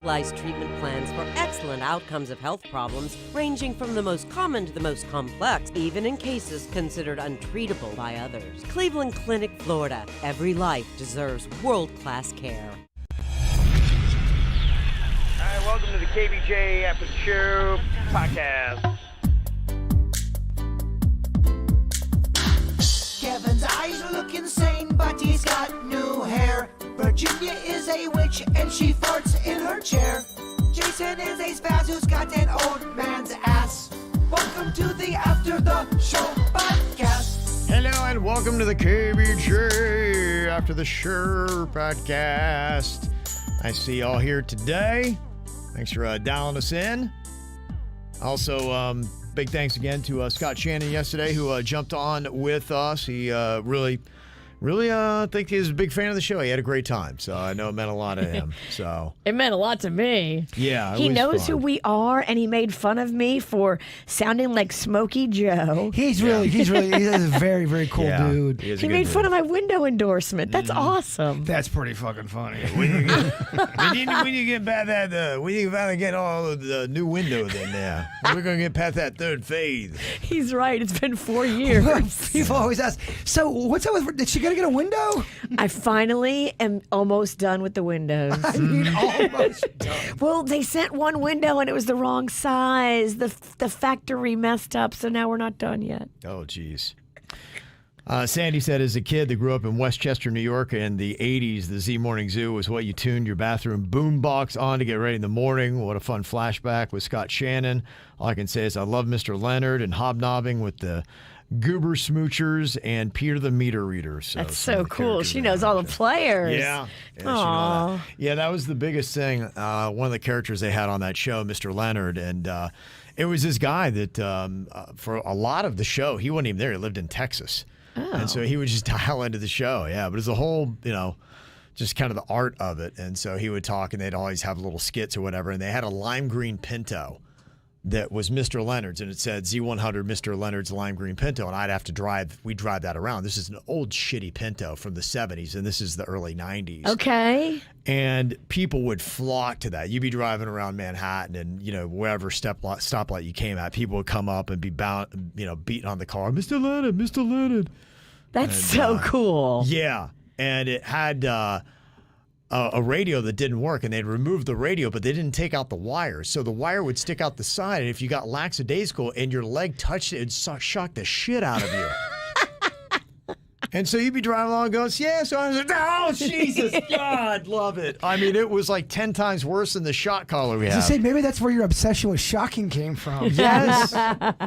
Individualized treatment plans for excellent outcomes of health problems ranging from the most common to the most complex, even in cases considered untreatable by others. Cleveland Clinic, Florida. Every life deserves world-class care. All right, welcome to the KVJ After the Show podcast. Kevin's eyes look insane, but he's got new hair. Virginia is a witch, and she farts in her chair. Jason is a spaz who's got an old man's ass. Welcome to the After the Show podcast. Hello, and welcome to the KVJ After the Show podcast. I see y'all here today. Thanks for dialing us in. Also, big thanks again to Scott Shannon yesterday, who jumped on with us. He really, I think he was a big fan of the show. He had a great time, so I know it meant a lot to him. So it meant a lot to me. Yeah, he knows who we are, and he made fun of me for sounding like Smokey Joe. He's a very, very cool dude. He made fun of my window endorsement. That's awesome. That's pretty fucking funny. When you get past that, when you finally get all of the new windows in there, we're gonna get past that third phase. He's right. It's been 4 years. People always ask, so what's up with, did she get a window? I finally am almost done with the windows. I mean, almost done. Well, they sent one window and it was the wrong size. The factory messed up, so now we're not done yet. Oh, geez. Sandy said, as a kid that grew up in Westchester, New York in the 80s, the Z Morning Zoo was what you tuned your bathroom boombox on to get ready in the morning. What a fun flashback with Scott Shannon. All I can say is I love Mr. Leonard and hobnobbing with the Goober Smoochers and Peter the Meter Reader. That's so cool. She knows all the players. Yeah. She knows that. Yeah, that was the biggest thing. One of the characters they had on that show, Mr. Leonard, and it was this guy that for a lot of the show, he wasn't even there. He lived in Texas. Oh. And so he would just dial into the show. Yeah, but it's a whole, just kind of the art of it. And so he would talk, and they'd always have little skits or whatever. And they had a lime green Pinto that was Mr. Leonard's, and it said Z100 Mr. Leonard's lime green Pinto, and we'd drive that around. This is an old shitty Pinto from the 70s, and this is the early 90s. Okay. And people would flock to that. You'd be driving around Manhattan, and wherever stoplight you came at, people would come up and be beating on the car, Mr. Leonard, Mr. Leonard. That's so cool. Yeah, and it had a radio that didn't work, and they'd removed the radio, but they didn't take out the wires. So the wire would stick out the side, and if you got lackadaisical and your leg touched it, it'd shock the shit out of you. And so you'd be driving along going, yeah, so I was like, oh, Jesus, God, love it. I mean, it was like 10 times worse than the shot collar we have. Say, maybe that's where your obsession with shocking came from. Yes,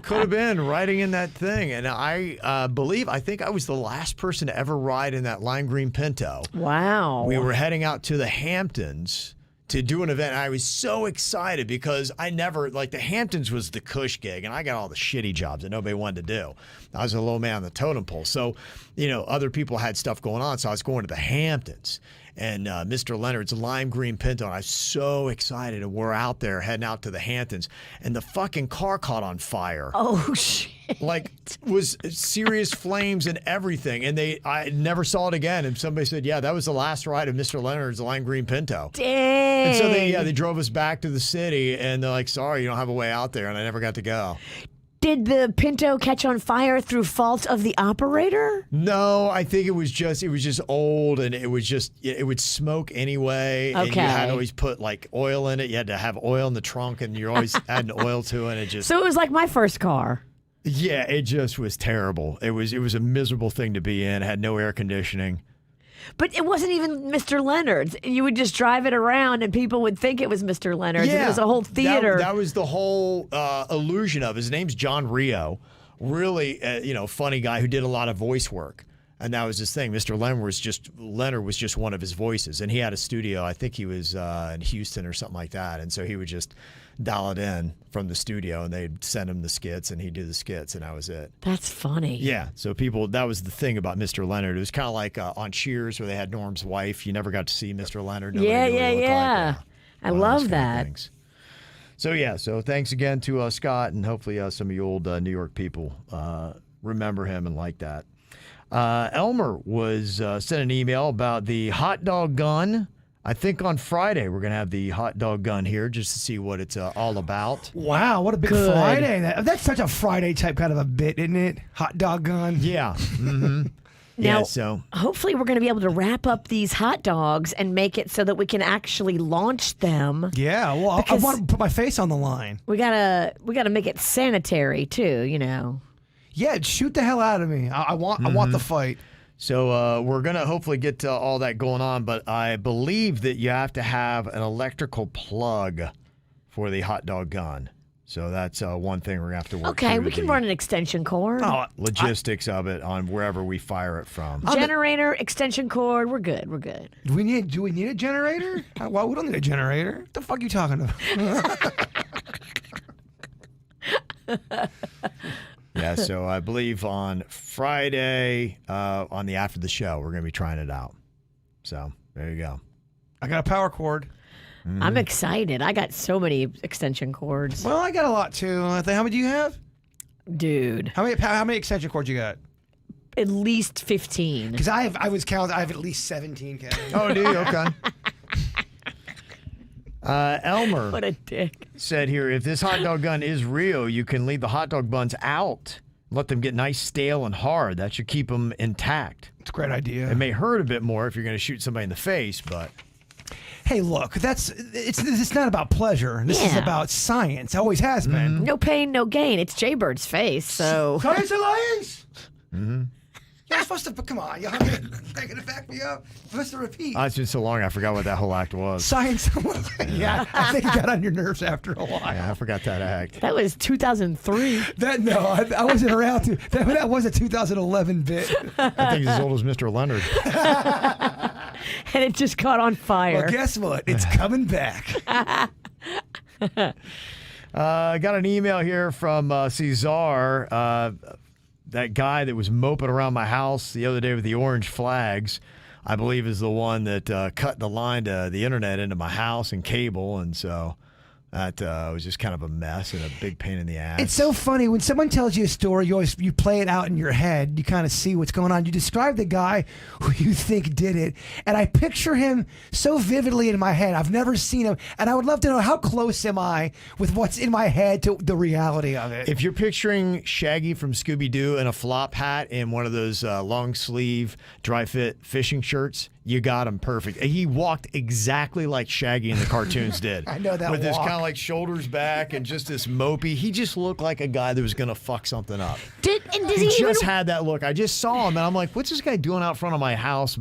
could have been riding in that thing. And I think I was the last person to ever ride in that lime green Pinto. Wow. We were heading out to the Hamptons to do an event. I was so excited because the Hamptons was the cush gig, and I got all the shitty jobs that nobody wanted to do. I was a low man on the totem pole. So, other people had stuff going on, so I was going to the Hamptons. And Mr. Leonard's lime green Pinto, and I was so excited, and we're out there heading out to the Hamptons, and the fucking car caught on fire. Oh, shit. Was serious flames and everything, and I never saw it again. And somebody said, yeah, that was the last ride of Mr. Leonard's lime green Pinto. Dang. And so they drove us back to the city, and they're like, sorry, you don't have a way out there, and I never got to go. Did the Pinto catch on fire through fault of the operator? No, I think it was just old, and it would smoke anyway. Okay. And you had to always put oil in it. You had to have oil in the trunk, and you're always adding oil to it. So it was like my first car. Yeah, it just was terrible. It was a miserable thing to be in. It had no air conditioning. But it wasn't even Mr. Leonard's. You would just drive it around, and people would think it was Mr. Leonard's. Yeah, it was a whole theater. That was the whole illusion of it. His name's John Rio. Really, funny guy who did a lot of voice work. And that was his thing. Mr. Leonard was just one of his voices. And he had a studio. I think he was in Houston or something like that. And so he would just dial it in from the studio, and they'd send him the skits, and he'd do the skits, and that was it. That's funny. Yeah. So that was the thing about Mr. Leonard. It was kind of like on Cheers, where they had Norm's wife. You never got to see Mr. Leonard. Yeah. I love that. So thanks again to Scott, and hopefully some of you old New York people remember him and like that. Elmer was sent an email about the hot dog gun I think on Friday we're going to have the hot dog gun here just to see what it's all about. Wow, what a big Good. Friday. That's such a Friday type kind of a bit, isn't it? Hot dog gun. Yeah. Mm-hmm. Now, Yeah, so hopefully we're going to be able to wrap up these hot dogs and make it so that we can actually launch them. Yeah, well, I Because- want to put my face on the line. We gotta make it sanitary too, you know. Yeah, shoot the hell out of me. I want the fight. So we're going to hopefully get all that going on, but I believe that you have to have an electrical plug for the hot dog gun. So that's one thing we're going to have to work Okay, through we can the run an extension cord. logistics of it on wherever we fire it from. Generator, extension cord, we're good. We're good. Do we need a generator? Well, we don't need a generator. What the fuck are you talking about? Yeah, so I believe on Friday, on the after the show, we're going to be trying it out. So there you go. I got a power cord. I'm excited. I got so many extension cords. Well, I got a lot too. How many do you have? Dude, How many extension cords you got? at least 15. Because I have at least 17. Kevin. Oh, do you? Okay. Elmer What a dick. said here, if this hot dog gun is real, you can leave the hot dog buns out. Let them get nice, stale, and hard. That should keep them intact. It's a great idea. It may hurt a bit more if you're going to shoot somebody in the face, but Hey, look, it's not about pleasure. This is Yeah. about science. It always has been. No pain, no gain. It's Jaybird's face, so Science Alliance. Mm-hmm. You're supposed to. Come on, you're not gonna back me up. You're supposed to repeat. it's been so long I forgot what that whole act was. Science. Yeah, I think it got on your nerves after a while. Yeah, I forgot that act. that was 2003. I wasn't around. That was a 2011 bit. I think he's as old as Mr. Leonard. And it just caught on fire. Well, guess what? It's coming back. I got an email here from Cesar, that guy that was moping around my house the other day with the orange flags. I believe is the one that cut the line to the internet into my house and cable, and so that was just kind of a mess and a big pain in the ass. It's so funny when someone tells you a story. You play it out in your head. You kind of see what's going on. You describe the guy who you think did it, and I picture him so vividly in my head. I've never seen him, and I would love to know how close am I with what's in my head to the reality of it. If you're picturing Shaggy from Scooby-Doo in a flop hat and one of those long sleeve dry fit fishing shirts, you got him perfect. He walked exactly like Shaggy in the cartoons did. I know that with his walk. kind of like shoulders back and just this mopey. He just looked like a guy that was gonna fuck something up. Does He he even just had that look. I just saw him and I'm like, what's this guy doing out front of my house,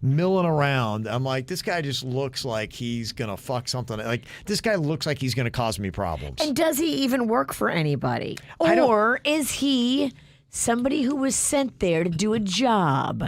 milling around? I'm like, this guy just looks like he's gonna fuck something. Like this guy looks like he's gonna cause me problems. And does he even work for anybody? I don't- Or is he somebody who was sent there to do a job?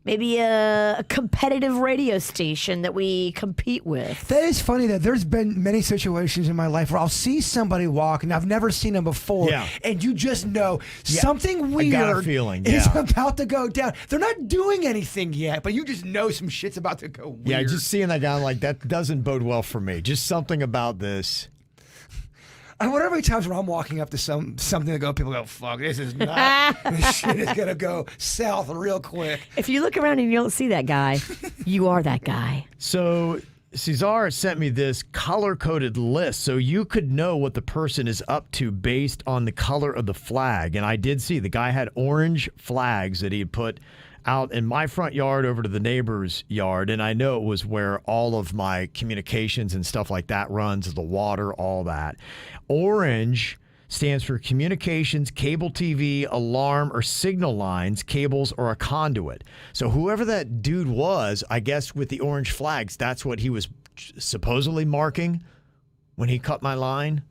Maybe a competitive radio station that we compete with. That is funny that there's been many situations in my life where I'll see somebody walk and I've never seen them before. Yeah. And you just know something I weird got a feeling, is yeah. about to go down. They're not doing anything yet, but you just know some shit's about to go weird. Yeah, just seeing that guy, I'm like, that doesn't bode well for me. Just something about this. I wonder how many times when I'm walking up to something that people go, fuck, this is not, this shit is going to go south real quick. If you look around and you don't see that guy, you are that guy. So Cesar sent me this color-coded list so you could know what the person is up to based on the color of the flag. And I did see the guy had orange flags that he had put out in my front yard over to the neighbor's yard. And I know it was where all of my communications and stuff like that runs, the water, all that. Orange stands for communications, cable TV, alarm, or signal lines, cables, or a conduit. So whoever that dude was, I guess with the orange flags, that's what he was supposedly marking when he cut my line.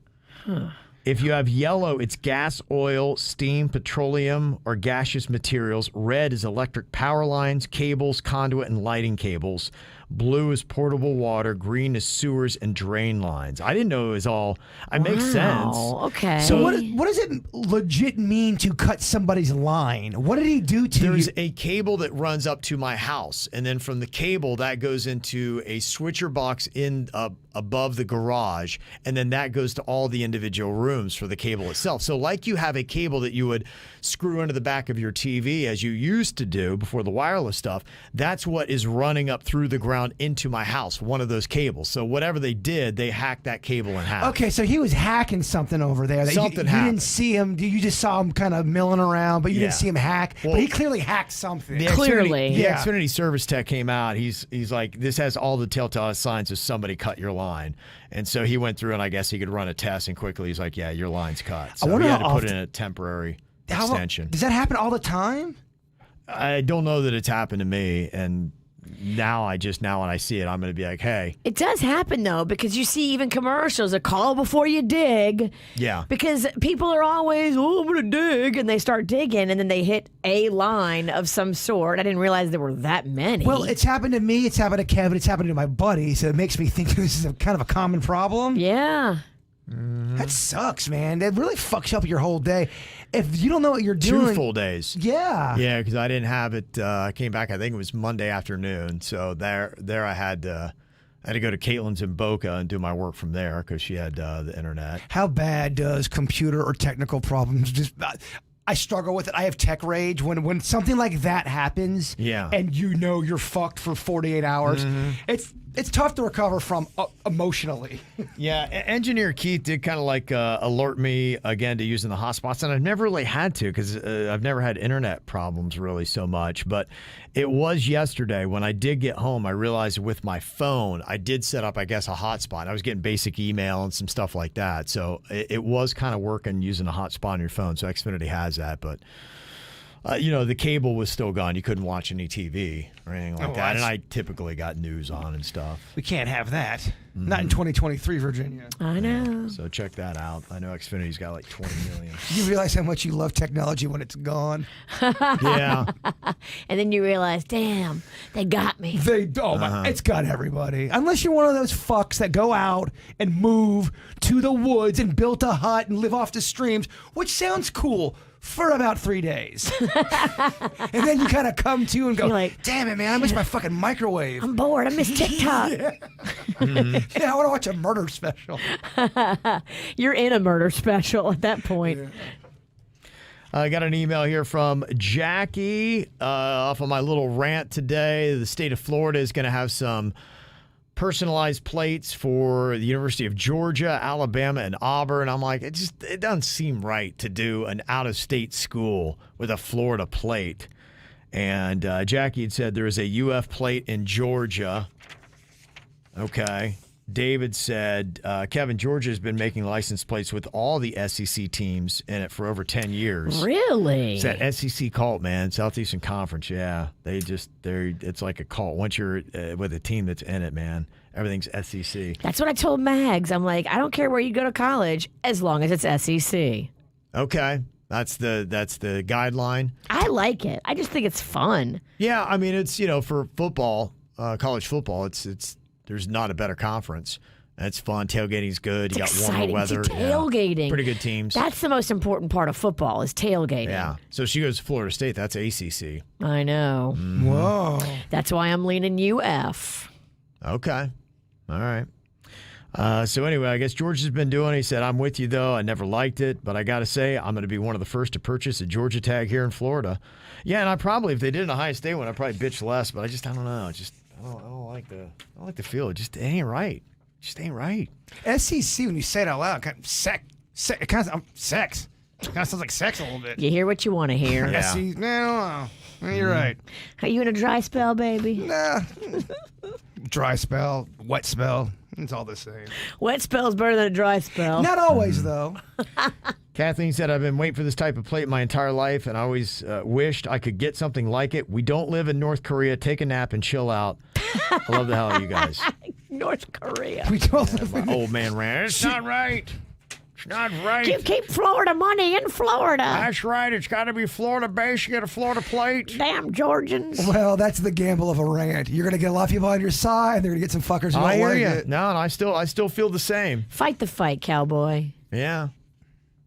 If you have yellow, it's gas, oil, steam, petroleum, or gaseous materials. Red is electric power lines, cables, conduit, and lighting cables. Blue is portable water. Green is sewers and drain lines. I didn't know it was all. It makes sense. Okay. So what does it legit mean to cut somebody's line? What did he do to There's you? a cable that runs up to my house, and then from the cable that goes into a switcher box in above the garage, and then that goes to all the individual rooms for the cable itself. So like you have a cable that you would screw into the back of your TV as you used to do before the wireless stuff, that's what is running up through the ground underground into my house, one of those cables. So whatever they did, they hacked that cable in half. Okay, so he was hacking something over there. That Something you happened. didn't see him. You just saw him kind of milling around, but you Yeah. didn't see him hack. Well, but he clearly hacked something. The Clearly. the Yeah. Xfinity service tech came out. He's like, this has all the telltale signs of somebody cut your line. And so he went through, and I guess he could run a test, and quickly he's like, yeah, your line's cut. So wonder he had how to put often- in a temporary How- extension. Does that happen all the time? I don't know that it's happened to me, and now when I see it, I'm going to be like, hey, It does happen though, because you see even commercials, a call before you dig. yeah. Because people are always, I'm going to dig, and they start digging, and then they hit a line of some sort. I didn't realize there were that many. Well, it's happened to me. It's happened to Kevin. It's happened to my buddy. So it makes me think this is kind of a common problem. yeah. That sucks, man. That really fucks up your whole day. If you don't know what you're doing. 2 full days. Yeah. Yeah, because I didn't have it. I came back, I think it was Monday afternoon. So there I had to go to Caitlin's in Boca and do my work from there because she had the internet. How bad does computer or technical problems just... I struggle with it. I have tech rage when something like that happens. Yeah. And you know you're fucked for 48 hours. It's tough to recover from emotionally. Yeah, Engineer Keith did kind of like alert me again to using the hotspots, and I've never really had to because I've never had internet problems really so much. But it was yesterday when I did get home, I realized with my phone, I did set up, I guess, a hotspot. I was getting basic email and some stuff like that. So it was kind of working using a hotspot on your phone. So Xfinity has that, but... the cable was still gone. You couldn't watch any TV or anything like that. And I typically got news on and stuff. We can't have that. Not in 2023, Virginia. I know. So check that out. I know Xfinity's got like 20 million. You realize how much you love technology when it's gone. Yeah. And then you realize, damn, they got me. It's got everybody. Unless you're one of those fucks that go out and move to the woods and build a hut and live off the streams, which sounds cool for about 3 days. And then you kind of come to and go, You're like, damn it, man, I miss my fucking microwave. I'm bored. I miss TikTok. Yeah, I want to watch a murder special. You're in a murder special at that point. I got an email here from Jackie off of my little rant today. The state of Florida is going to have some personalized plates for the University of Georgia, Alabama, and Auburn. I'm like, it doesn't seem right to do an out-of-state school with a Florida plate. And Jackie had said there is a UF plate in Georgia. Okay. David said, Kevin, Georgia's been making license plates with all the SEC teams in it for over 10 years. Really? It's that SEC cult, man. Southeastern Conference, yeah. It's like a cult. Once you're with a team that's in it, man, everything's SEC. That's what I told Mags. I'm like, I don't care where you go to college as long as it's SEC. Okay. That's the guideline. I like it. I just think it's fun. Yeah, I mean, it's, for football, college football, it's there's not a better conference. It's fun. Tailgating's good. You got Exciting. warmer See, weather. tailgating. Yeah. Pretty good teams. That's the most important part of football is tailgating. Yeah. So she goes to Florida State. That's ACC. I know. Whoa. That's why I'm leaning UF. Okay. All right. So anyway, I guess George has been doing it. He said, I'm with you, though. I never liked it, but I got to say, I'm going to be one of the first to purchase a Georgia tag here in Florida. Yeah, and I probably, if they did an Ohio State one, I'd probably bitch less, but I don't know. I don't like the feel. It just ain't right. It just ain't right. SEC, when you say it out loud, kind of sex. It kind of sex. It kind of sounds like sex a little bit. You hear what you want to hear. Yeah. SEC, no, you're right. Are you in a dry spell, baby? Nah. Dry spell, wet spell, it's all the same. Wet spell's better than a dry spell. Not always, though. Kathleen said, I've been waiting for this type of plate my entire life, and I always wished I could get something like it. We don't live in North Korea. Take a nap and chill out. I love the hell out of you guys. North Korea. We don't live My in old man ran. It's not right. It's not right. You keep Florida money in Florida. That's right. It's got to be Florida-based. You get a Florida plate. Damn Georgians. Well, that's the gamble of a rant. You're going to get a lot of people on your side. They're going to get some fuckers who I don't hear like you. it. No, and I still feel the same. Fight the fight, cowboy. Yeah.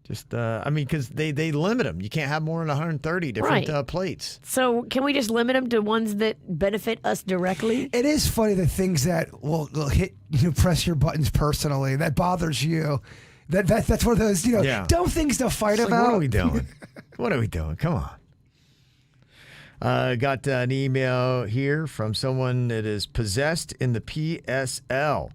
Just, because they limit them. You can't have more than 130 different Right. plates. So can we just limit them to ones that benefit us directly? It is funny the things that will hit, press your buttons personally. That bothers you. That's one of those, Yeah. dumb things to fight It's like, about. what are we doing? What are we doing? Come on. Got an email here from someone that is possessed in the PSL.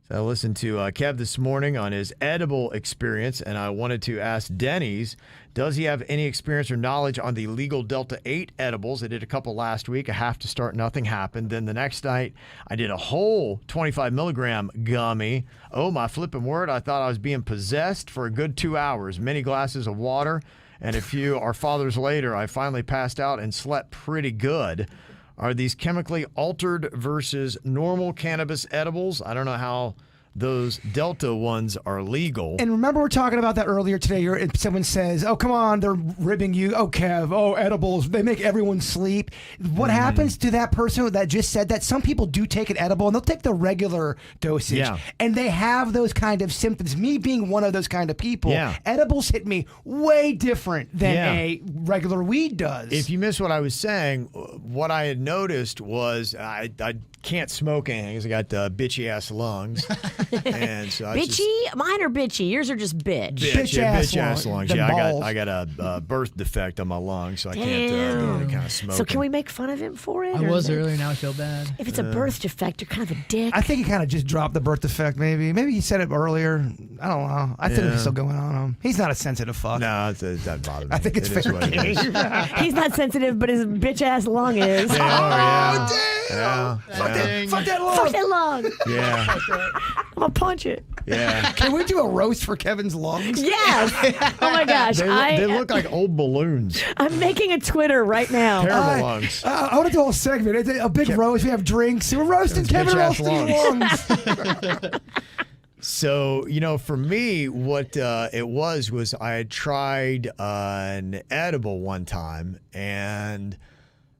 So I listened to Kev this morning on his edible experience, and I wanted to ask Denny's, does he have any experience or knowledge on the legal Delta 8 edibles? I did a couple last week, a half to start, nothing happened. Then the next night, I did a whole 25 milligram gummy. Oh, my flipping word, I thought I was being possessed for a good 2 hours. Many glasses of water, and a few Our Fathers later, I finally passed out and slept pretty good. Are these chemically altered versus normal cannabis edibles? I don't know how those Delta ones are legal. And remember, we're talking about that earlier today. Someone says, oh, come on, they're ribbing you. Oh, Kev, oh, edibles, they make everyone sleep. What happens to that person that just said that? Some people do take an edible, and they'll take the regular dosage. Yeah. And they have those kind of symptoms. Me being one of those kind of people, Yeah. edibles hit me way different than Yeah. a regular weed does. If you missed what I was saying, what I had noticed was I can't smoke anything because I got bitchy-ass lungs. And so Bitchy? Mine are bitchy. Yours are just bitch. Bitch-ass lungs. them Yeah, balls. I got a birth defect on my lungs, so I Damn. can't do any kind of smoking. So can we make fun of him for it? I or was is it- earlier, now I feel bad. If it's a birth defect, you're kind of a dick. I think he kind of just dropped the birth defect, maybe. Maybe he said it earlier. I don't know. I think it's still going on him. He's not a sensitive fuck. No, it doesn't bother me. I think it's It is fair what it is. He's not sensitive, but his bitch ass lung is. Yeah, Damn! yeah, Fuck that lung! Fuck that lung. yeah, I'm gonna punch it. yeah. Can we do a roast for Kevin's lungs? Yes. Oh my gosh. They look like old balloons. I'm making a Twitter right now. Terrible lungs. I want to do a whole segment. It's a big roast. We have drinks. We're roasting Kevin, bitch-ass roasting lungs. So, for me, what it was I had tried an edible one time, and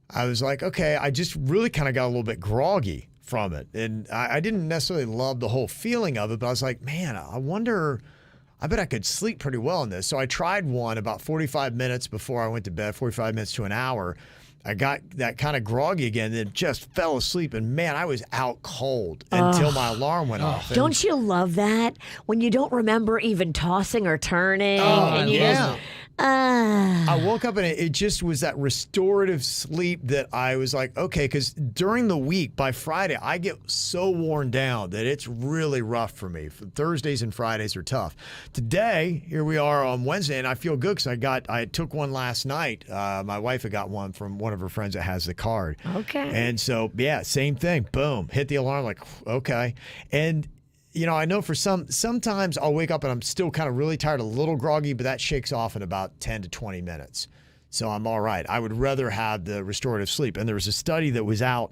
I was like, okay, I just really kind of got a little bit groggy from it. And I didn't necessarily love the whole feeling of it, but I was like, man, I bet I could sleep pretty well on this. So I tried one about 45 minutes before I went to bed, 45 minutes to an hour. I got that kind of groggy again, then just fell asleep. And man, I was out cold until my alarm went off. And Don't you love that? When you don't remember even tossing or turning. and you yeah. just, ah. I woke up and it just was that restorative sleep that I was like, okay, because during the week, by Friday, I get so worn down that it's really rough for me. Thursdays and Fridays are tough. Today, here we are on Wednesday, and I feel good because I took one last night. My wife had got one from one of her friends that has the card. Okay. And so, yeah, same thing. Boom. Hit the alarm like, okay. And I know for sometimes I'll wake up and I'm still kind of really tired, a little groggy, but that shakes off in about 10 to 20 minutes. So I'm all right. I would rather have the restorative sleep. And there was a study that was out,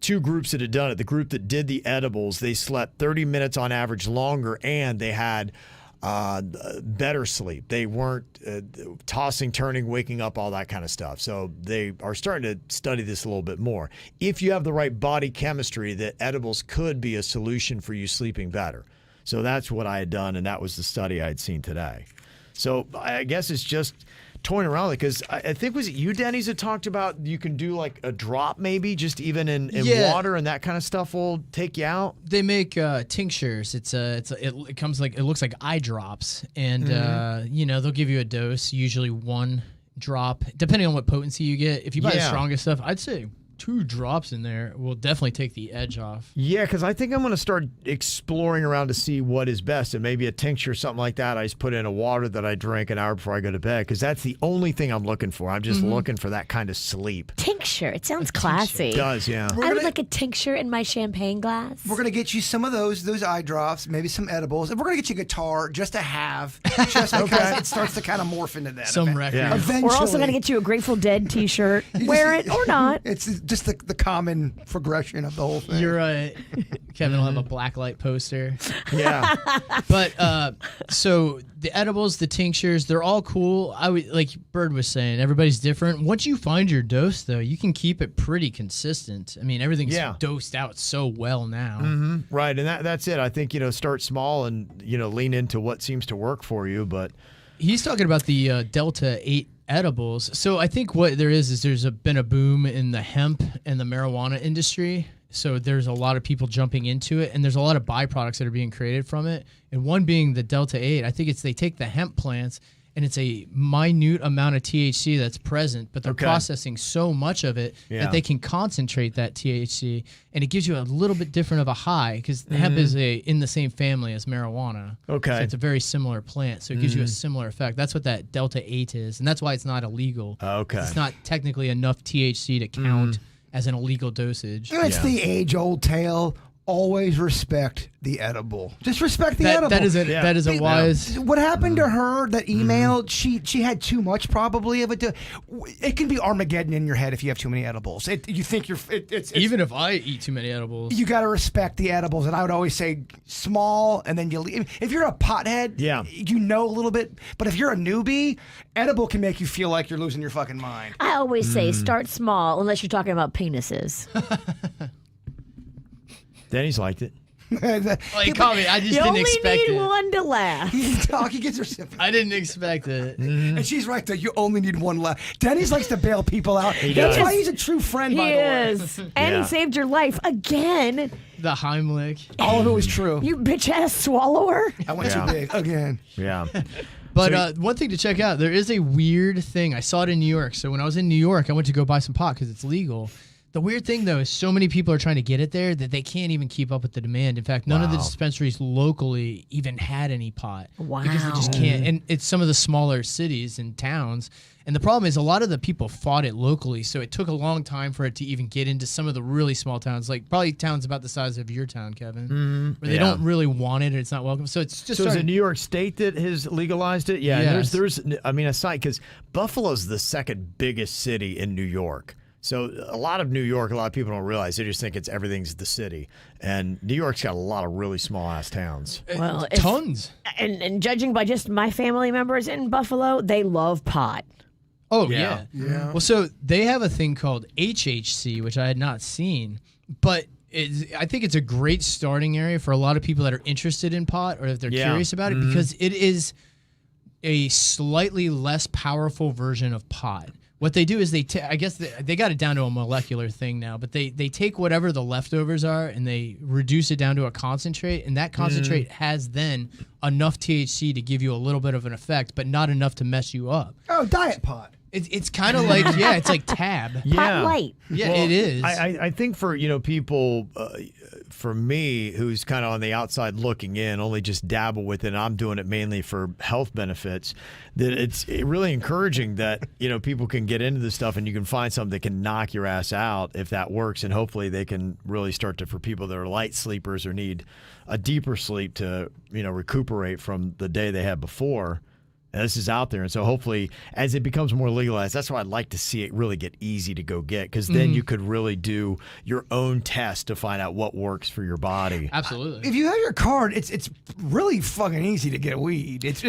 2 groups that had done it. The group that did the edibles, they slept 30 minutes on average longer, and they had better sleep. They weren't tossing, turning, waking up, all that kind of stuff. So they are starting to study this a little bit more. If you have the right body chemistry, that edibles could be a solution for you sleeping better. So that's what I had done, and that was the study I had seen today. So I guess it's just toying around with it, because I think, was it you, Denny's, that talked about you can do like a drop maybe just even in Yeah. water, and that kind of stuff will take you out? They make tinctures. It comes like, it looks like eye drops, and they'll give you a dose, usually 1 drop, depending on what potency you get. If you buy the Yeah. strongest stuff, I'd say 2 drops in there will definitely take the edge off. Yeah, because I think I'm going to start exploring around to see what is best. And maybe a tincture or something like that, I just put in a water that I drink an hour before I go to bed, because that's the only thing I'm looking for. I'm just looking for that kind of sleep. Tincture. It sounds classy. It does, yeah. I would like a tincture in my champagne glass. We're gonna get you some of those eye drops, maybe some edibles, and we're gonna get you a guitar just to have, just because it starts to kind of morph into that. Some record. Yeah. Eventually, We're also going to get you a Grateful Dead T-shirt. Wear it or not. It's just the common progression of the whole thing. You're right. Kevin will have a blacklight poster. Yeah. But so the edibles, the tinctures, they're all cool. I would, like Bird was saying, everybody's different. Once you find your dose, though, you can keep it pretty consistent. I mean, everything's dosed out so well now. Right. And that's it. I think, start small and, lean into what seems to work for you. But He's talking about the Delta 8 edibles. So I think what there is there's been a boom in the hemp and the marijuana industry. So there's a lot of people jumping into it, and there's a lot of byproducts that are being created from it. And one being the Delta 8. I think they take the hemp plants and it's a minute amount of THC that's present, but they're processing so much of it that they can concentrate that THC, and it gives you a little bit different of a high because hemp is in the same family as marijuana. Okay. So it's a very similar plant, so it gives you a similar effect. That's what that Delta 8 is, and that's why it's not illegal. Okay. It's not technically enough THC to count as an illegal dosage. It's the age-old tale. Always respect the edible. Just respect the edible. That is a wise. What happened to her that emailed? She had too much probably of it. It can be Armageddon in your head if you have too many edibles. You think you're. It's even if I eat too many edibles, you got to respect the edibles. And I would always say small, and then you leave. If you're a pothead, you know a little bit. But if you're a newbie, edible can make you feel like you're losing your fucking mind. I always say start small, unless you're talking about penises. Denny's liked it. He called me. I just didn't expect it. You only need one to laugh. He gets her sympathy. I didn't expect it. And she's right, though. You only need one left. Denny's likes to bail people out. He That's does. why he's a true friend, by the way. He is. And he saved your life again. The Heimlich. All of it was true. You bitch-ass swallower. I went too big again. Yeah. But one thing to check out, there is a weird thing. I saw it in New York. So when I was in New York, I went to go buy some pot because it's legal. The weird thing, though, is so many people are trying to get it there that they can't even keep up with the demand. In fact, none of the dispensaries locally even had any pot. Wow. Because they just can't. And it's some of the smaller cities and towns. And the problem is a lot of the people fought it locally, so it took a long time for it to even get into some of the really small towns, like probably towns about the size of your town, Kevin, where they don't really want it and it's not welcome. So it's just. So is it New York State that has legalized it? Yeah. Yes. There's aside because Buffalo's the second biggest city in New York. So a lot of New York, a lot of people don't realize. They just think everything's the city. And New York's got a lot of really small-ass towns. Well, tons. And judging by just my family members in Buffalo, they love pot. Oh, yeah. Well, so they have a thing called HHC, which I had not seen. But I think it's a great starting area for a lot of people that are interested in pot or if they're curious about it because it is a slightly less powerful version of pot. What they do is I guess they got it down to a molecular thing now, but they take whatever the leftovers are and they reduce it down to a concentrate, and that concentrate has then enough THC to give you a little bit of an effect, but not enough to mess you up. Oh, diet pot. It's kind of like, it's like tab. Pot light. Yeah, well, it is. I think for people, for me, who's kind of on the outside looking in, only just dabble with it, and I'm doing it mainly for health benefits, that it's really encouraging that, people can get into this stuff and you can find something that can knock your ass out if that works. And hopefully they can really start to, for people that are light sleepers or need a deeper sleep to, recuperate from the day they had before. And this is out there. And so hopefully as it becomes more legalized, that's why I'd like to see it really get easy to go get, because then you could really do your own test to find out what works for your body. Absolutely. If you have your card, it's really fucking easy to get weed. It's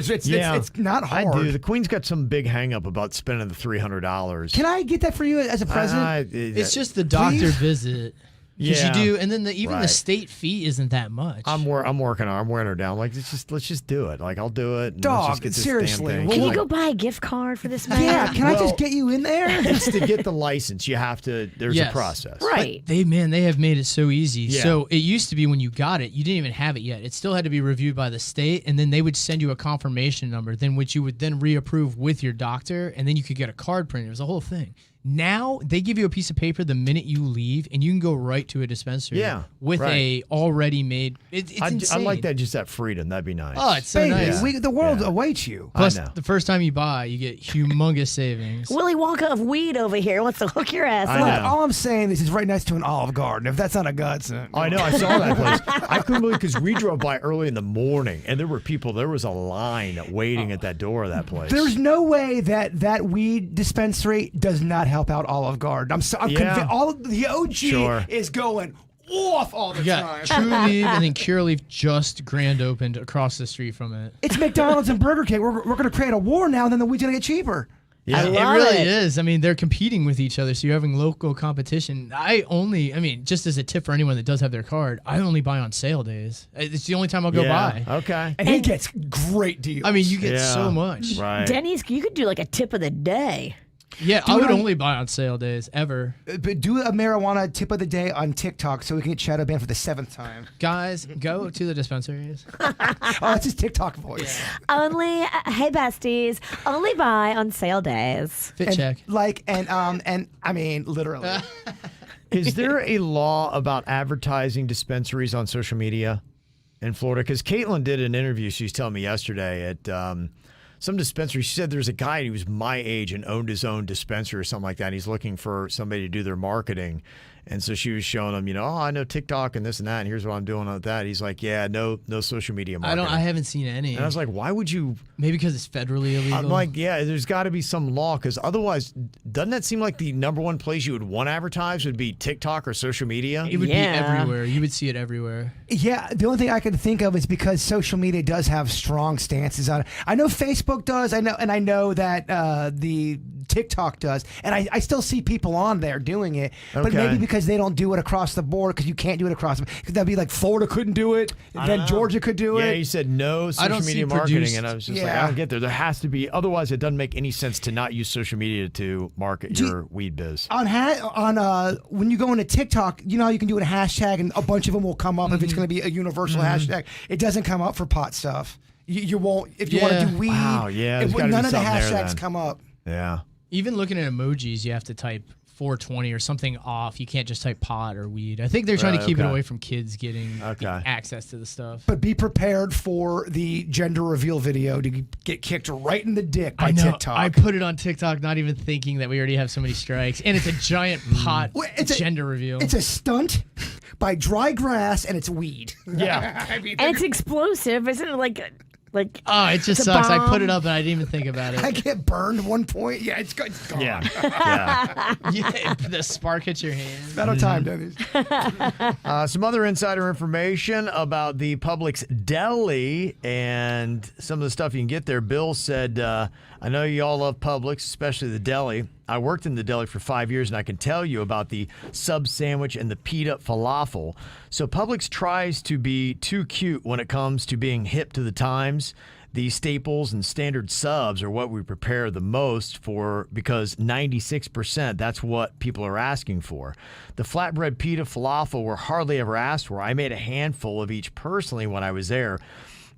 not hard. I do. The Queen's got some big hang up about spending the $300. Can I get that for you as a present? It's just the doctor visit. Because you do, and then even right. the state fee isn't that much. I'm working on. I'm wearing her down. Like let's just do it. Like I'll do it. And Dog, let's just get this seriously. damn thing. Can you go buy a gift card for this man? Yeah, can I just get you in there? It's to get the license. You have to. There's a process. Right. But they have made it so easy. Yeah. So it used to be when you got it, you didn't even have it yet. It still had to be reviewed by the state, and then they would send you a confirmation number, then which you would then reapprove with your doctor, and then you could get a card printed. It was a whole thing. Now they give you a piece of paper the minute you leave, and you can go right to a dispensary. With a already made. It's insane. I like that. Just that freedom. That'd be nice. Oh, it's so nice. The world awaits you. Plus, the first time you buy, you get humongous savings. Willy Wonka of weed over here wants to hook your ass up. All I'm saying is it's right next to an Olive Garden. If that's not a godsend. I know. I saw that place. I couldn't believe because we drove by early in the morning, and there were people. There was a line waiting at that door of that place. There's no way that weed dispensary does not help out Olive Garden. I'm convinced. All the OG is going off all the time. True Leaf and then Cure Leaf just grand opened across the street from it. It's McDonald's and Burger King. We're going to create a war now, and then the weed's going to get cheaper. Yeah, it really is. I mean, they're competing with each other, so you're having local competition. Just as a tip for anyone that does have their card, I only buy on sale days. It's the only time I'll go buy. Okay. And he gets great deals. I mean, you get so much. Right. Denny's, you could do like a tip of the day. Yeah, I would only buy on sale days, ever. But do a marijuana tip of the day on TikTok so we can get shadow banned for the 7th time. Guys, go to the dispensaries. Oh, that's his TikTok voice. Only, hey besties, only buy on sale days. Fit check. And I mean, literally. Is there a law about advertising dispensaries on social media in Florida? Because Caitlin did an interview, she was telling me yesterday, at some dispensary. She said there's a guy who was my age and owned his own dispensary or something like that. And he's looking for somebody to do their marketing. And so she was showing him, oh, I know TikTok and this and that, and here's what I'm doing with that. He's like, yeah, no social media marketing. I haven't seen any. And I was like, why would you? Maybe because it's federally illegal. I'm like, yeah, there's got to be some law, because otherwise, doesn't that seem like the number one place you would want to advertise would be TikTok or social media? It would be everywhere. You would see it everywhere. Yeah, the only thing I can think of is because social media does have strong stances on it. I know Facebook does. I know that the TikTok does, and I still see people on there doing it. But maybe because they don't do it across the board, because you can't do it across. Because that'd be like Florida couldn't do it, and then Georgia could do it. Yeah, he said no social media marketing, and I was just like, I don't get there. There has to be. Otherwise, it doesn't make any sense to not use social media to market your weed biz. On when you go into TikTok, you know how you can do a hashtag, and a bunch of them will come up if it's going to be a universal hashtag. It doesn't come up for pot stuff. You won't if you want to do weed. Wow, yeah, none of the hashtags come up. Yeah. Even looking at emojis, you have to type 420 or something off. You can't just type pot or weed. I think they're trying to keep it away from kids getting access to the stuff. But be prepared for the gender reveal video to get kicked right in the dick by TikTok. I put it on TikTok not even thinking that we already have so many strikes. And it's a giant pot gender reveal. It's a stunt by Dry Grass, and it's weed. Yeah. And it's explosive, isn't it? Like it just sucks. I put it up and I didn't even think about it. I get burned at one point. Yeah, it's gone. Yeah. Yeah, the spark hits your hand. Matter of time, Dennis. Some other insider information about the Publix deli and some of the stuff you can get there. Bill said, I know you all love Publix, especially the deli. I worked in the deli for 5 years, and I can tell you about the sub sandwich and the pita falafel. So Publix tries to be too cute when it comes to being hip to the times. These staples and standard subs are what we prepare the most for, because 96%, that's what people are asking for. The flatbread pita falafel were hardly ever asked for. I made a handful of each personally when I was there.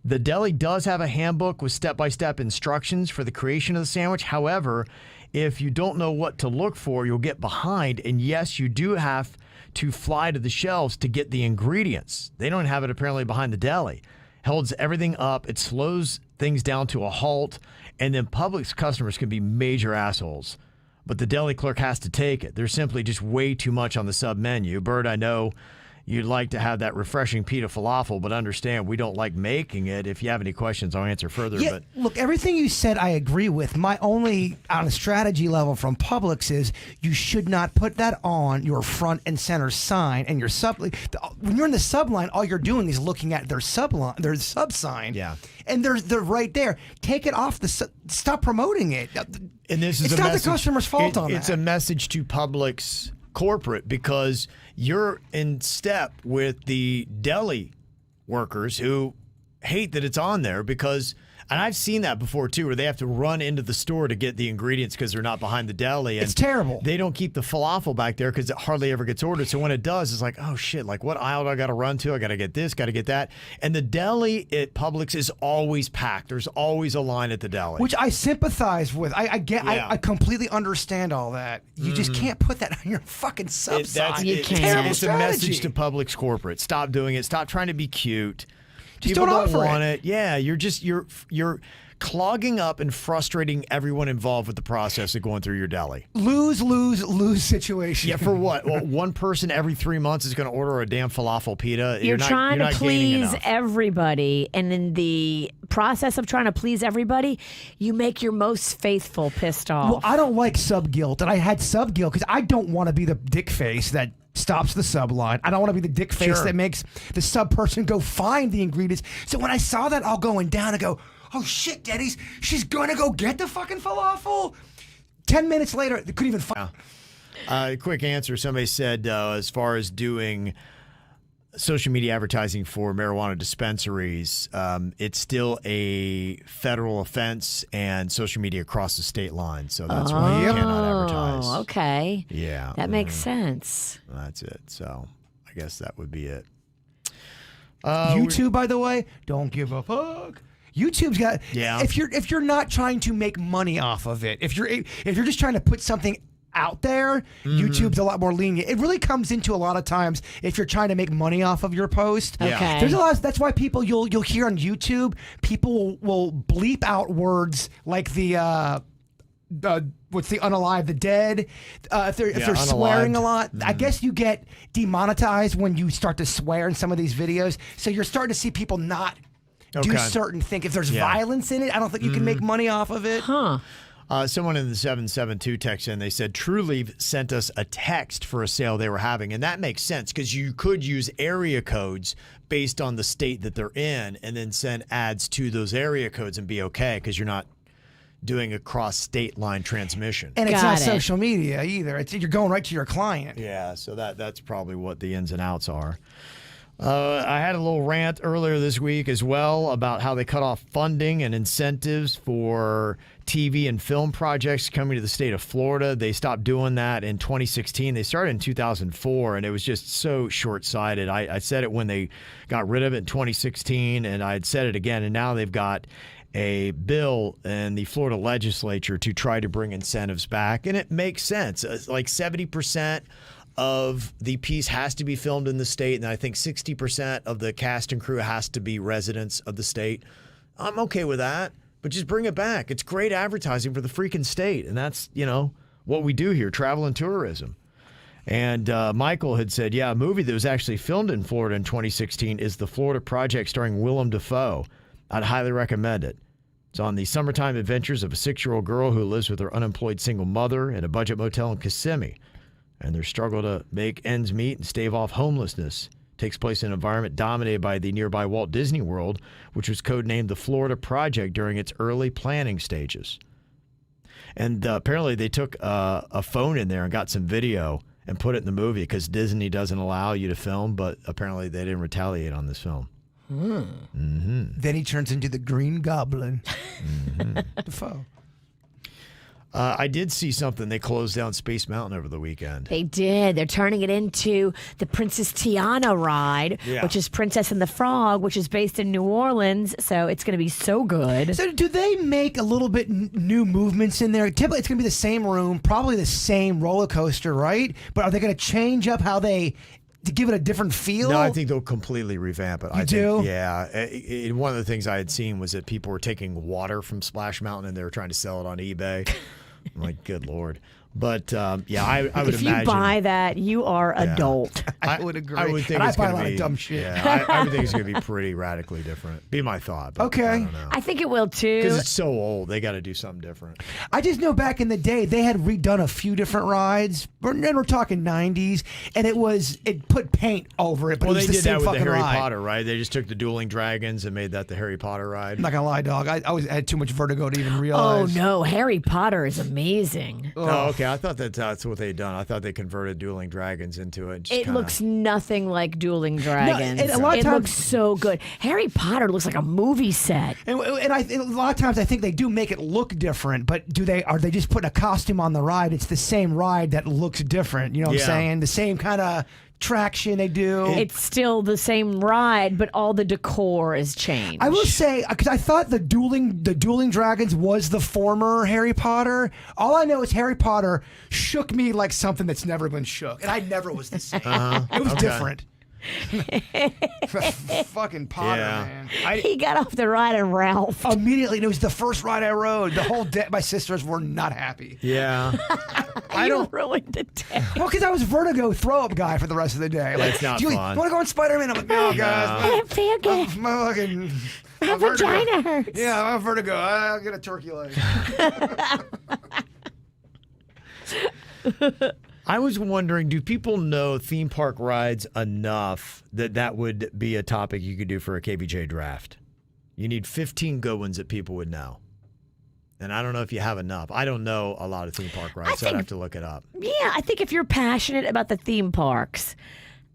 The deli does have a handbook with step-by-step instructions for the creation of the sandwich. However, if you don't know what to look for, you'll get behind. And yes, you do have to fly to the shelves to get the ingredients. They don't have it apparently behind the deli. Holds everything up. It slows things down to a halt. And then Publix customers can be major assholes. But the deli clerk has to take it. There's simply just way too much on the sub menu. Bert, I know you'd like to have that refreshing pita falafel, but understand we don't like making it. If you have any questions, I'll answer further. Yeah, But look, everything you said I agree with. My only, on a strategy level from Publix, is you should not put that on your front and center sign and your sub. When you're in the sub line, all you're doing is looking at their sub sign. Yeah. And they're right there. Take it off stop promoting it. And this is it's a not message, the customer's fault on that. It's a message to Publix corporate, because you're in step with the deli workers who hate that it's on there, because, and I've seen that before too, where they have to run into the store to get the ingredients because they're not behind the deli. And it's terrible. They don't keep the falafel back there because it hardly ever gets ordered. So when it does, it's like, oh shit, like what aisle do I got to run to? I got to get this, got to get that. And the deli at Publix is always packed. There's always a line at the deli. Which I sympathize with. I get. Yeah. I completely understand all that. You just can't put that on your fucking sub sign. You can't. Terrible It's strategy. a message to Publix corporate. Stop doing it. Stop trying to be cute. Just People don't offer want it. it. Yeah, you're clogging up and frustrating everyone involved with the process of going through your deli. Lose situation. Yeah, for what? Well, one person every 3 months is going to order a damn falafel pita. You're trying to not gaining please enough. everybody, and in the process of trying to please everybody, you make your most faithful pissed off. Well, I don't like sub guilt, and I had sub guilt because I don't want to be the dick face that stops the sub line. I don't want to be the dick face that makes the sub person go find the ingredients. So when I saw that all going down, I go, oh shit, Daddy's, she's gonna go get the fucking falafel. 10 minutes later, they couldn't even find. Quick answer. Somebody said as far as doing social media advertising for marijuana dispensaries, it's still a federal offense, and social media crosses state lines, so that's why you cannot advertise. Oh, okay. Yeah. That makes sense. That's it. So I guess that would be it. YouTube, by the way, don't give a fuck. YouTube's got if you're not trying to make money off of it, if you're just trying to put something out there, YouTube's a lot more lenient. It really comes into a lot of times if you're trying to make money off of your post. Okay. There's a lot. That's why people you'll hear on YouTube, people will bleep out words like the what's the unalive the dead. If they're swearing a lot, I guess you get demonetized when you start to swear in some of these videos. So you're starting to see people not do certain things. If there's violence in it, I don't think you can make money off of it. Huh. Someone in the 772 text in, they said TrueLeaf sent us a text for a sale they were having, and that makes sense because you could use area codes based on the state that they're in and then send ads to those area codes and be okay because you're not doing a cross-state line transmission. And it's not social media either. You're going right to your client. Yeah, so that's probably what the ins and outs are. I had a little rant earlier this week as well about how they cut off funding and incentives for TV and film projects coming to the state of Florida. They stopped doing that in 2016. They started in 2004, and it was just so short-sighted. I said it when they got rid of it in 2016, and I'd said it again, and now they've got a bill in the Florida legislature to try to bring incentives back, and it makes sense. It's like 70% of the piece has to be filmed in the state, and I think 60% of the cast and crew has to be residents of the state. I'm okay with that, but just bring it back. It's great advertising for the freaking state, and that's, what we do here, travel and tourism. And Michael had said, a movie that was actually filmed in Florida in 2016 is The Florida Project starring Willem Dafoe. I'd highly recommend it. It's on the summertime adventures of a 6-year-old girl who lives with her unemployed single mother in a budget motel in Kissimmee, and their struggle to make ends meet and stave off homelessness takes place in an environment dominated by the nearby Walt Disney World, which was codenamed the Florida Project during its early planning stages. And apparently they took a phone in there and got some video and put it in the movie because Disney doesn't allow you to film, but apparently they didn't retaliate on this film. Then he turns into the Green Goblin. Defoe. I did see something. They closed down Space Mountain over the weekend. They did. They're turning it into the Princess Tiana ride, which is Princess and the Frog, which is based in New Orleans. So it's going to be so good. So do they make a little bit new movements in there? Typically, it's going to be the same room, probably the same roller coaster, right? But are they going to change up how they... to give it a different feel? No, I think they'll completely revamp it. I think, yeah. One of the things I had seen was that people were taking water from Splash Mountain and they were trying to sell it on eBay. I'm like, good Lord. But I would imagine. If you buy that, you are adult. I would agree. I would think and it's I buy going a lot to be of dumb shit. Yeah, I would think it's going to be pretty radically different. Be my thought. But Okay. I don't know. I think it will too. Because it's so old, they got to do something different. I just know back in the day they had redone a few different rides. We're talking 90s, and it put paint over it. But Well, it was they the did same that with the fucking Harry ride. Potter, right? They just took the Dueling Dragons and made that the Harry Potter ride. I'm not gonna lie, dog. I had too much vertigo to even Oh realize. no, Harry Potter is amazing. Oh, okay. I thought that's what they'd done. I thought they converted Dueling Dragons into it. Just It looks nothing like Dueling Dragons. and a lot of it times- looks so good. Harry Potter looks like a movie set. And a lot of times I think they do make it look different, but are they just putting a costume on the ride? It's the same ride that looks different. You know what I'm saying? The same kind of traction they do. It's still the same ride, but all the decor is changed. I will say, because I thought the Dueling Dragons was the former Harry Potter. All I know is Harry Potter shook me like something that's never been shook, and I never was the same. It was different. Fucking Potter, man. He got off the ride and Ralph. Immediately, and it was the first ride I rode. The whole day, my sisters were not happy. Yeah. I don't ruin the day. Well, because I was vertigo throw-up guy for the rest of the day. That's not do you fun. want to go on Spider-Man? I'm like, no, guys. I don't feel good. My fucking My vagina hurts. Yeah, I have vertigo. I'll get a turkey leg. I was wondering, do people know theme park rides enough that would be a topic you could do for a KVJ draft? You need 15 good ones that people would know. And I don't know if you have enough. I don't know a lot of theme park rides, so I'd have to look it up. Yeah, I think if you're passionate about the theme parks,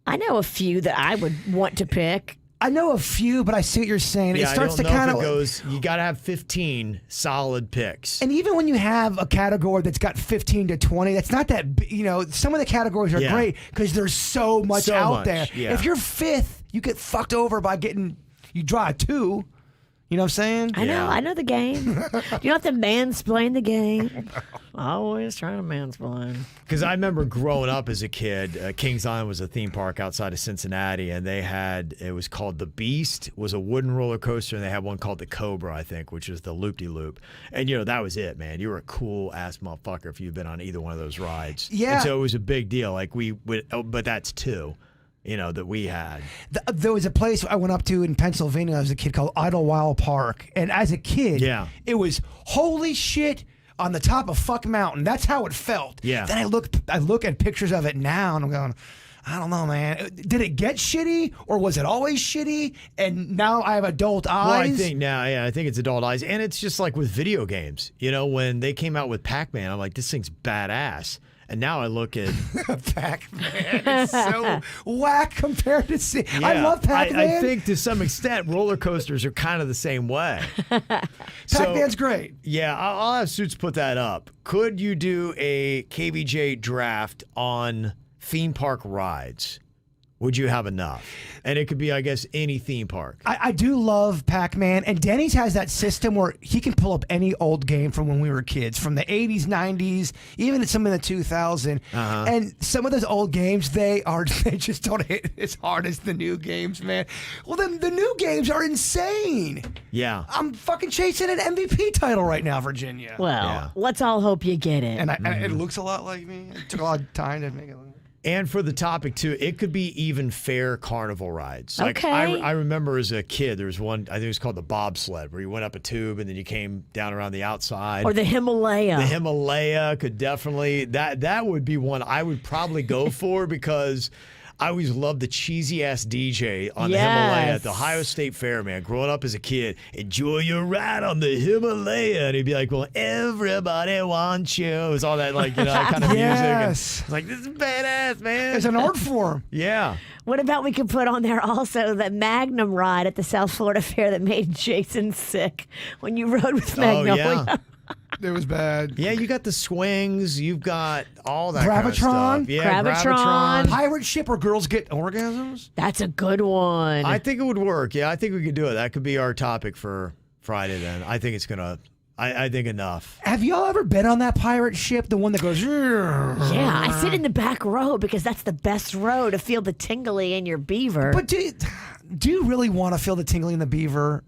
I know a few that I would want to pick. I know a few, but I see what you're saying. Yeah, it starts I don't to know kind if of it goes. You got to have 15 solid picks. And even when you have a category that's got 15 to 20, that's not that. Some of the categories are great because there's so much out there. Yeah. If you're fifth, you get fucked over by you draw a 2. You know what I'm saying? I know the game. You don't have to mansplain the game. Always trying to mansplain. Because I remember growing up as a kid, Kings Island was a theme park outside of Cincinnati, and it was called The Beast, was a wooden roller coaster, and they had one called the Cobra, I think, which is the loop-de-loop. And, that was it, man. You were a cool-ass motherfucker if you'd been on either one of those rides. Yeah. And so it was a big deal. Like, but that's 2. That we had. There was a place I went up to in Pennsylvania as a kid called Idlewild Park. And as a kid, it was holy shit on the top of fuck mountain. That's how it felt. Yeah. Then I look at pictures of it now and I'm going, I don't know, man. Did it get shitty or was it always shitty? And now I have adult eyes. Well, I think now, I think it's adult eyes. And it's just like with video games. When they came out with Pac-Man, I'm like, this thing's badass. And now I look at Pac-Man. It's so whack compared to I love Pac-Man. I think to some extent roller coasters are kind of the same way. Pac-Man's great. Yeah, I'll have Suits put that up. Could you do a KVJ draft on theme park rides? Would you have enough? And it could be, I guess, any theme park. I do love Pac-Man, and Denny's has that system where he can pull up any old game from when we were kids, from the 80s, 90s, even some in the 2000s. And some of those old games, they just don't hit as hard as the new games, man. Well, then the new games are insane. Yeah. I'm fucking chasing an MVP title right now, Virginia. Well, let's all hope you get it. And it looks a lot like me. It took a lot of time to make it look. And for the topic, too, it could be even fair carnival rides. Like, Okay. I remember as a kid, there was one, I think it was called the bobsled, where you went up a tube and then you came down around the outside. Or the Himalaya. The Himalaya could definitely, that would be one I would probably go for because I always loved the cheesy-ass DJ on the Himalaya at the Ohio State Fair, man. Growing up as a kid, enjoy your ride on the Himalaya. And he'd be like, well, everybody wants you. It was all that, kind of music. And it's like, this is badass, man. It's an art form. Yeah. What about we could put on there also the Magnum ride at the South Florida Fair that made Jason sick when you rode with Magnolia? Oh, yeah. It was bad. Yeah, you got the swings. You've got all that Gravitron? kind of stuff. Yeah, Gravitron. Pirate ship where girls get orgasms? That's a good one. I think it would work. Yeah, I think we could do it. That could be our topic for Friday then. I think it's going to... I think enough. Have y'all ever been on that pirate ship? The one that goes... Yeah, I sit in the back row because that's the best row to feel the tingly in your beaver. But do you really want to feel the tingly in the beaver?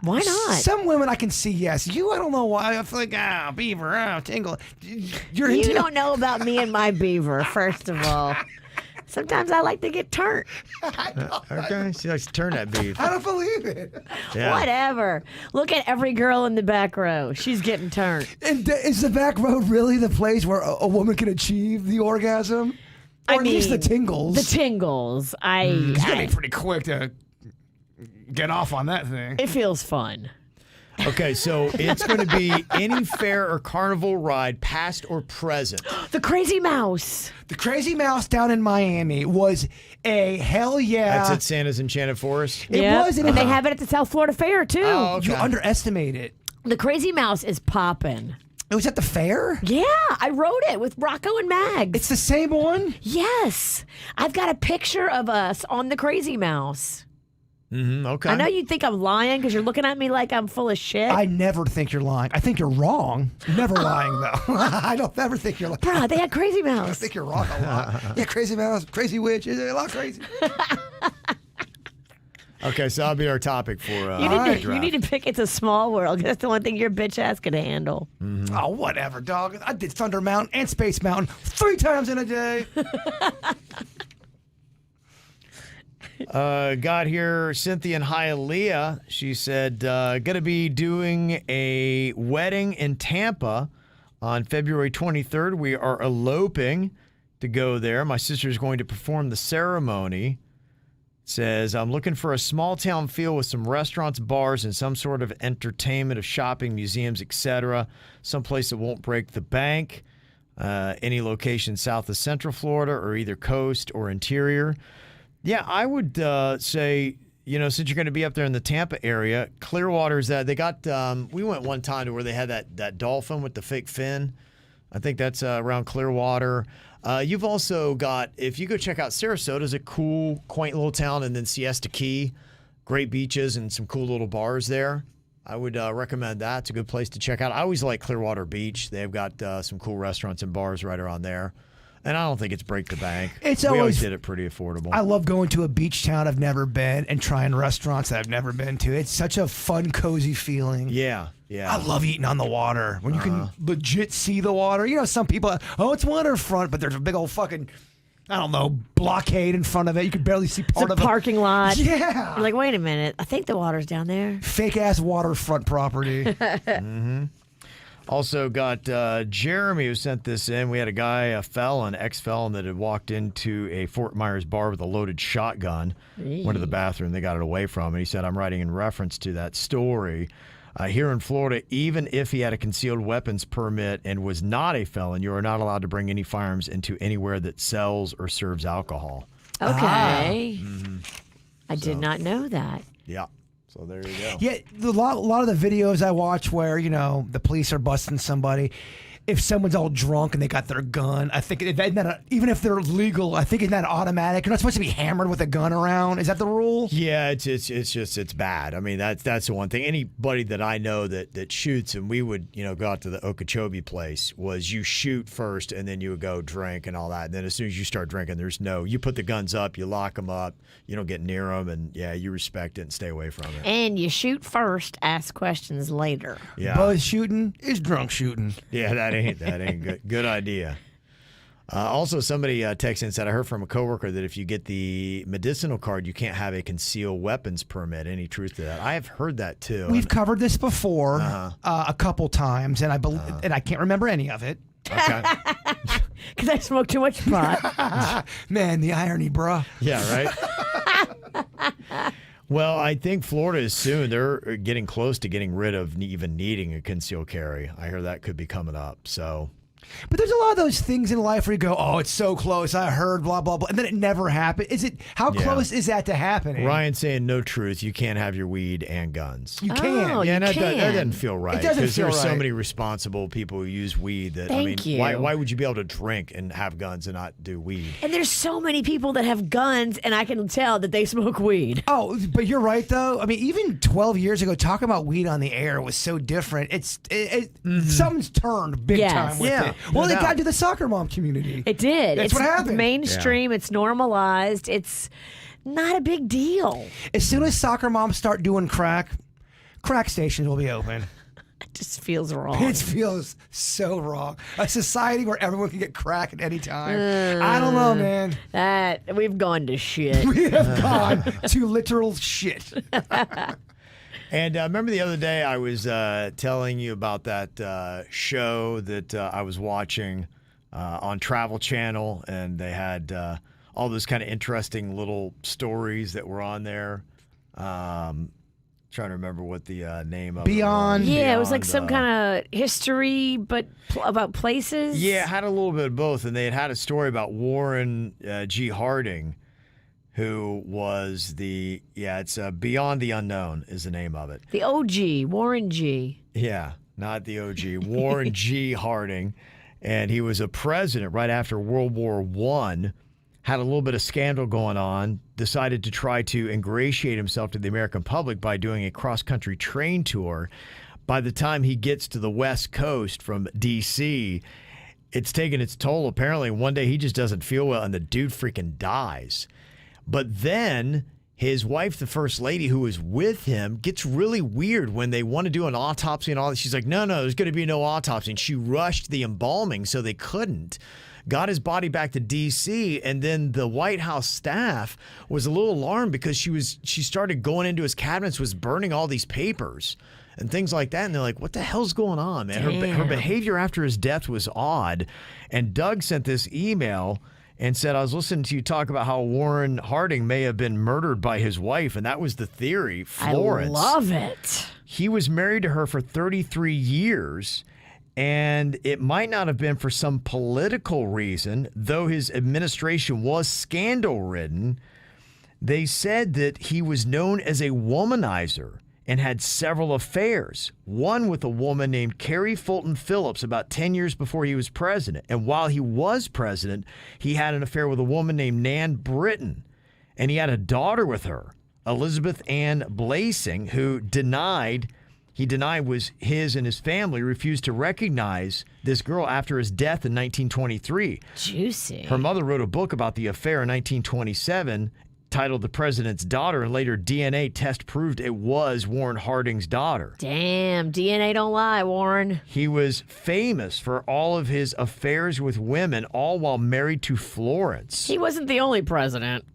Why not? Some women I can see, yes. You, I don't know why. I feel like, beaver, tingle. You don't know about me and my beaver, first of all. Sometimes I like to get turned. Okay, she likes to turn that beef. I don't believe it. Yeah. Whatever. Look at every girl in the back row. She's getting turned. And is the back row really the place where a woman can achieve the orgasm? Or at least the tingles? The tingles. It's going to be pretty quick to get off on that thing. It feels fun. Okay, so it's going to be any fair or carnival ride, past or present. The Crazy Mouse. The Crazy Mouse down in Miami was a hell yeah. That's at Santa's Enchanted Forest? It was. And they have it at the South Florida Fair, too. Oh, okay. You underestimate it. The Crazy Mouse is popping. It was at the fair? Yeah, I rode it with Rocco and Mags. It's the same one? Yes. I've got a picture of us on the Crazy Mouse. Mm-hmm, okay. I know you think I'm lying because you're looking at me like I'm full of shit. I never think you're lying. I think you're wrong. Never lying, though. I don't ever think you're lying. Bruh, they had Crazy Mouse. I think you're wrong a lot. Yeah, Crazy Mouse, Crazy Witch, a lot crazy. Okay, so that'll be our topic for you need to pick It's a Small World. That's the one thing your bitch ass can handle. Mm-hmm. Oh, whatever, dog. I did Thunder Mountain and Space Mountain 3 times in a day. Got here Cynthia in Hialeah. She said, going to be doing a wedding in Tampa on February 23rd. We are eloping to go there. My sister is going to perform the ceremony. Says, I'm looking for a small town feel with some restaurants, bars, and some sort of entertainment of shopping, museums, etc. Someplace that won't break the bank. any location south of Central Florida or either coast or interior. Yeah, I would say, since you're going to be up there in the Tampa area, Clearwater's that they got. We went one time to where they had that dolphin with the fake fin. I think that's around Clearwater. You've also got, if you go check out Sarasota's a cool, quaint little town, and then Siesta Key, great beaches and some cool little bars there. I would recommend that. It's a good place to check out. I always like Clearwater Beach. They've got some cool restaurants and bars right around there. And I don't think it's break the bank. We always did it pretty affordable. I love going to a beach town I've never been and trying restaurants that I've never been to. It's such a fun, cozy feeling. Yeah. I love eating on the water when you can legit see the water. Some people, it's waterfront, but there's a big old fucking, I don't know, blockade in front of it. You can barely see part of it. It's a parking lot. Yeah. You're like, wait a minute. I think the water's down there. Fake ass waterfront property. Mm-hmm. Also got Jeremy who sent this in. We had a guy, ex-felon that had walked into a Fort Myers bar with a loaded shotgun. Went to the bathroom. They got it away from him. He said, I'm writing in reference to that story. Here in Florida, even if he had a concealed weapons permit and was not a felon, you are not allowed to bring any firearms into anywhere that sells or serves alcohol. Okay. I did not know that. Yeah. So there you go. Yeah, a lot of the videos I watch where, the police are busting somebody, if someone's all drunk and they got their gun, I think even if they're legal, I think it's not automatic. You're not supposed to be hammered with a gun around. Is that the rule? Yeah, it's bad. I mean, that's the one thing. Anybody that I know that shoots, and we would go out to the Okeechobee place, was you shoot first and then you would go drink and all that. And then as soon as you start drinking, you put the guns up, you lock them up, you don't get near them, and you respect it and stay away from it. And you shoot first, ask questions later. Yeah, buzz shooting is drunk shooting. Yeah, that ain't good. Good idea. Also, somebody texted and said, I heard from a coworker that if you get the medicinal card, you can't have a concealed weapons permit. Any truth to that? I have heard that too. We've covered this before a couple times, and I can't remember any of it. Okay. Because I smoke too much pot. Man, the irony, bruh. Yeah, right? Well, I think Florida is soon. They're getting close to getting rid of even needing a concealed carry. I hear that could be coming up. So, but there's a lot of those things in life where you go, "Oh, it's so close. I heard blah blah blah," and then it never happened. How close is that to happening? Ryan saying no truth. You can't have your weed and guns. You can. Oh, that can. That doesn't feel right. It doesn't feel because there's right. so many responsible people who use weed. That Thank you. Why would you be able to drink and have guns and not do weed? And there's so many people that have guns, and I can tell that they smoke weed. Oh, but you're right though. I mean, even 12 years ago, talking about weed on the air was so different. Something's turned big time with it. Well, no it got doubt. to the soccer mom community. It did. That's what happened. It's mainstream. It's normalized. It's not a big deal. As soon as soccer moms start doing crack stations will be open. It just feels wrong. It feels so wrong. A society where everyone can get crack at any time. I don't know, man. We've gone to shit. We have gone to literal shit. And remember the other day I was telling you about that show that I was watching on Travel Channel, and they had all those kind of interesting little stories that were on there. Trying to remember what the name of Beyond. it was. Yeah, it was like some kind of history, but about places. Yeah, it had a little bit of both, and they had a story about Warren G. Harding, who was it's Beyond the Unknown is the name of it. The OG, Warren G. Yeah, not the OG. Warren G. Harding. And he was a president right after World War I, had a little bit of scandal going on, decided to try to ingratiate himself to the American public by doing a cross-country train tour. By the time he gets to the West Coast from D.C., it's taken its toll. Apparently, one day he just doesn't feel well, and the dude freaking dies. But then his wife, the first lady who was with him, gets really weird when they want to do an autopsy and all that. She's like, no, there's going to be no autopsy. And she rushed the embalming, so they couldn't. Got his body back to D.C., and then the White House staff was a little alarmed because she started going into his cabinets, was burning all these papers and things like that. And they're like, what the hell's going on, man? Her behavior after his death was odd. And Doug sent this email and said, I was listening to you talk about how Warren Harding may have been murdered by his wife, and that was the theory, Florence. I love it. He was married to her for 33 years, And it might not have been for some political reason, though his administration was scandal-ridden. They said that he was known as a womanizer and had several affairs, one with a woman named Carrie Fulton Phillips about 10 years before he was president. And while he was president, he had an affair with a woman named Nan Britton, and he had a daughter with her, Elizabeth Ann Blasing, who he denied was his, and his family refused to recognize this girl after his death in 1923. Juicy. Her mother wrote a book about the affair in 1927 titled The President's Daughter, and later DNA test proved it was Warren Harding's daughter. Damn, DNA don't lie, Warren. He was famous for all of his affairs with women, all while married to Florence. He wasn't the only president.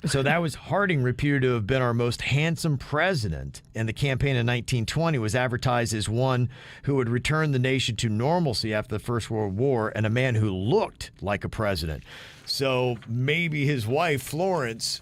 So that was Harding, reputed to have been our most handsome president, and the campaign in 1920 was advertised as one who would return the nation to normalcy after the First World War, and a man who looked like a president. So maybe his wife, Florence,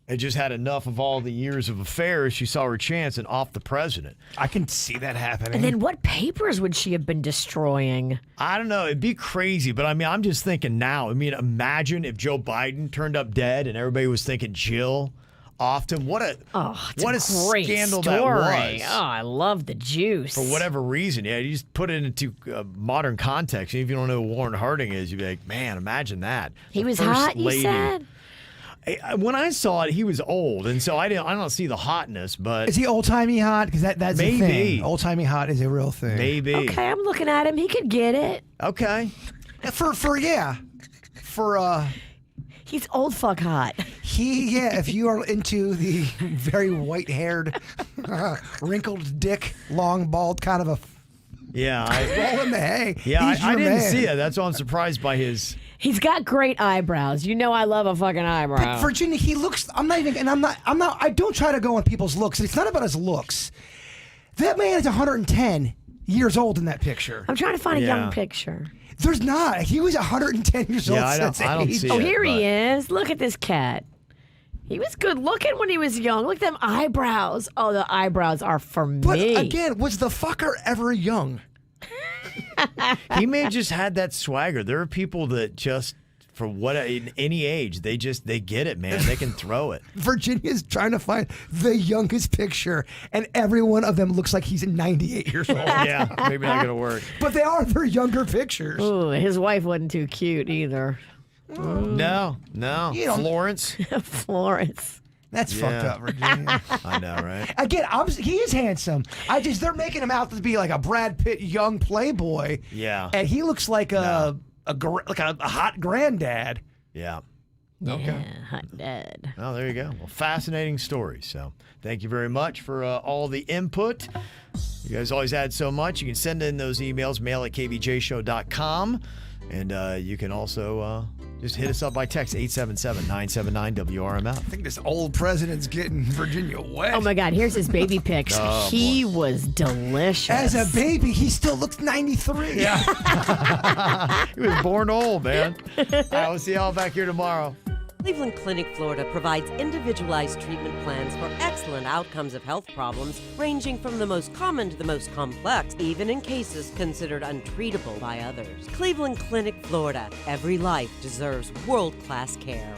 had just had enough of all the years of affairs. She saw her chance and off the president. I can see that happening. And then what papers would she have been destroying? I don't know. It'd be crazy. But I mean, I'm just thinking now. I mean, imagine if Joe Biden turned up dead and everybody was thinking Jill offed him. What a great scandal story. that was. Oh, I love the juice. For whatever reason. Yeah, you just put it into modern context. Even if you don't know who Warren Harding is, you'd be like, man, imagine that. He The was First hot, you Lady. said? When I saw it, he was old, and so I don't see the hotness. But is he old timey hot? Because that's maybe a thing. Old timey hot is a real thing. Maybe. Okay, I'm looking at him. He could get it. Okay. He's old fuck hot. If you are into the very white-haired, wrinkled dick, long, bald kind of a roll in the hay. Yeah, he's I your didn't man. see it. That's why I'm surprised by his. He's got great eyebrows. You know I love a fucking eyebrow. But Virginia, he looks. I don't try to go on people's looks. It's not about his looks. That man is 110 years old in that picture. I'm trying to find a young picture. There's not. He was 110 years old. I don't see Oh, it, here he but- is. Look at this cat. He was good looking when he was young. Look at them eyebrows. Oh, the eyebrows are for But me. again, was the fucker ever young? He may have just had that swagger. There are people that just, for what in any age, they get it, man. They can throw it. Virginia's trying to find the youngest picture, and every one of them looks like he's 98 years old. Yeah, maybe not gonna work. But they are their younger pictures. Ooh, his wife wasn't too cute either. No. You don't- Florence. Florence. That's fucked Yeah. up, Virginia. I know, right? Again, he is handsome. They're making him out to be like a Brad Pitt young playboy. Yeah. And he looks like a hot granddad. Yeah. Yeah, hot dad. Oh, there you go. Well, fascinating story. So thank you very much for all the input. You guys always add so much. You can send in those emails, mail at kvjshow.com. And you can also just hit us up by text, 877-979-WRMF. I think this old president's getting Virginia wet. Oh my God, here's his baby pics. Oh, he was delicious. As a baby, he still looks 93. Yeah. He was born old, man. All right, we'll see y'all back here tomorrow. Cleveland Clinic, Florida provides individualized treatment plans for excellent outcomes of health problems, ranging from the most common to the most complex, even in cases considered untreatable by others. Cleveland Clinic, Florida. Every life deserves world-class care.